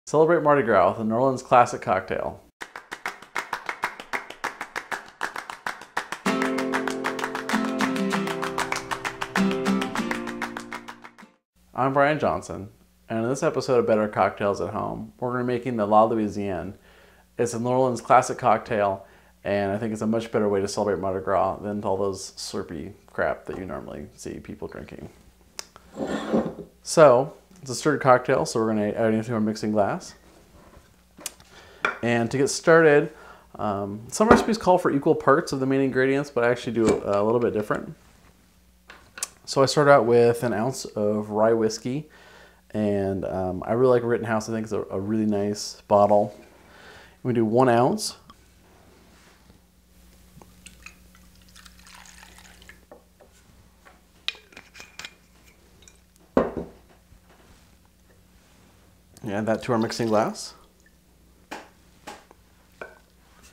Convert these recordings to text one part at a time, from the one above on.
Celebrate Mardi Gras with a New Orleans classic cocktail. I'm Brian Johnson, and in this episode of Better Cocktails at Home, we're going to be making the Louisiane. It's a New Orleans classic cocktail, and I think it's a much better way to celebrate Mardi Gras than all those slurpy crap that you normally see people drinking. So, it's a stirred cocktail, so we're going to add it into our mixing glass. And to get started, some recipes call for equal parts of the main ingredients, but I actually do a little bit different. So I start out with an ounce of rye whiskey, and I really like Rittenhouse. I think it's a really nice bottle. We do 1 ounce. Add that to our mixing glass.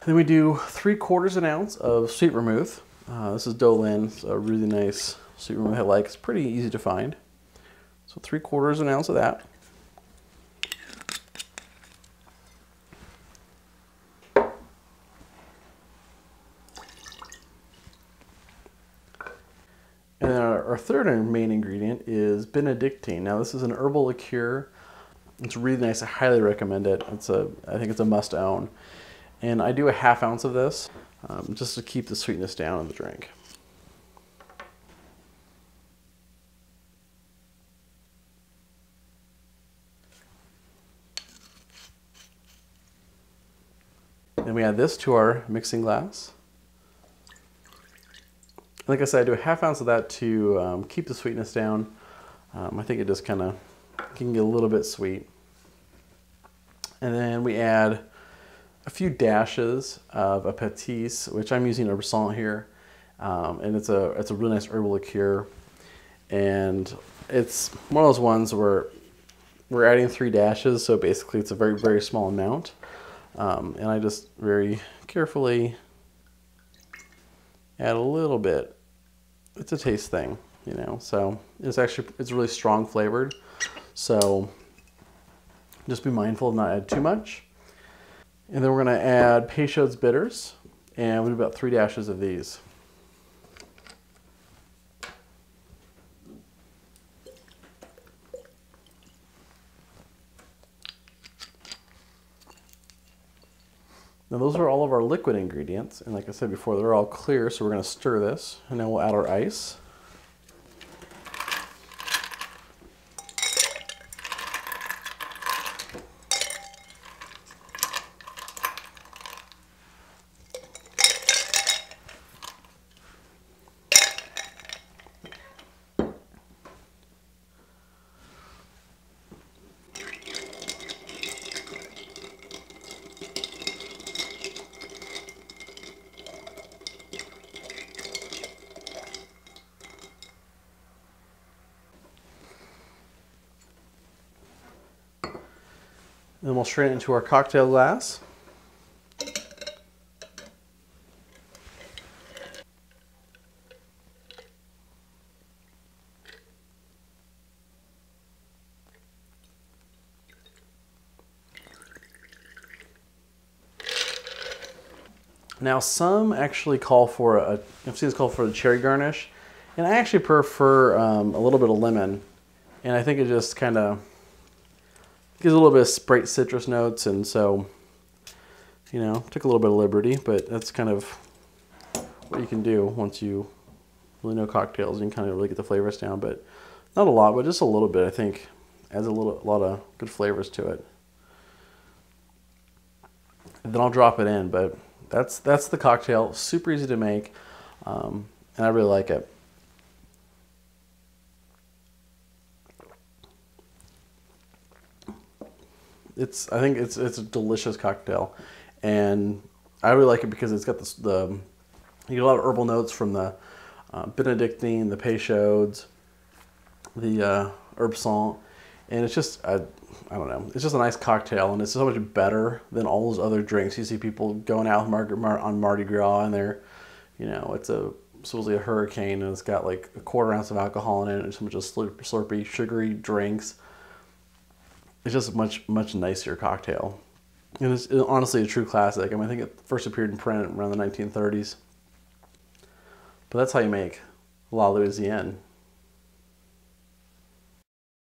Then we do 3/4 ounce of sweet vermouth. This is Dolin. It's a really nice sweet vermouth I like. It's pretty easy to find. So 3/4 ounce of that. And then our third and main ingredient is Benedictine. Now this is an herbal liqueur. It's really nice. I highly recommend it. I think it's a must own. And I do a 1/2 ounce of this just to keep the sweetness down in the drink. Then we add this to our mixing glass. Like I said, I do a 1/2 ounce of that to keep the sweetness down. I think it just kind of can get a little bit sweet. And then we add a few dashes of Appetise, which I'm using herbal here, and it's a really nice herbal liqueur, and it's one of those ones where we're adding 3 dashes, so basically it's a very, very small amount, and I just very carefully add a little bit. It's a taste thing, you know, so it's really strong flavored, so just be mindful of not add too much. And then we're going to add Peychaud's bitters, and we'll do about 3 dashes of these. Now those are all of our liquid ingredients, and like I said before, they're all clear, so we're going to stir this, and then we'll add our ice. Then we'll strain it into our cocktail glass. Now some actually call for I've seen this called for the cherry garnish, and I actually prefer a little bit of lemon, and I think it just kind of gives a little bit of bright citrus notes, and so, you know, took a little bit of liberty, but that's kind of what you can do once you really know cocktails. You can kind of really get the flavors down, but not a lot, but just a little bit, I think, adds a lot of good flavors to it. And then I'll drop it in, but that's the cocktail. Super easy to make, and I really like it. I think it's a delicious cocktail, and I really like it because it's got you get a lot of herbal notes from the Benedictine, the Peychauds, the herb salt, and it's just I don't know, it's just a nice cocktail, and it's so much better than all those other drinks you see people going out on Mardi Gras, and they're, you know, it's supposedly a hurricane, and it's got like 1/4 ounce of alcohol in it, and so much of slurpy, sugary drinks. it's just a much nicer cocktail. And it's honestly a true classic. I mean, I think it first appeared in print around the 1930s. But that's how you make La Louisiane.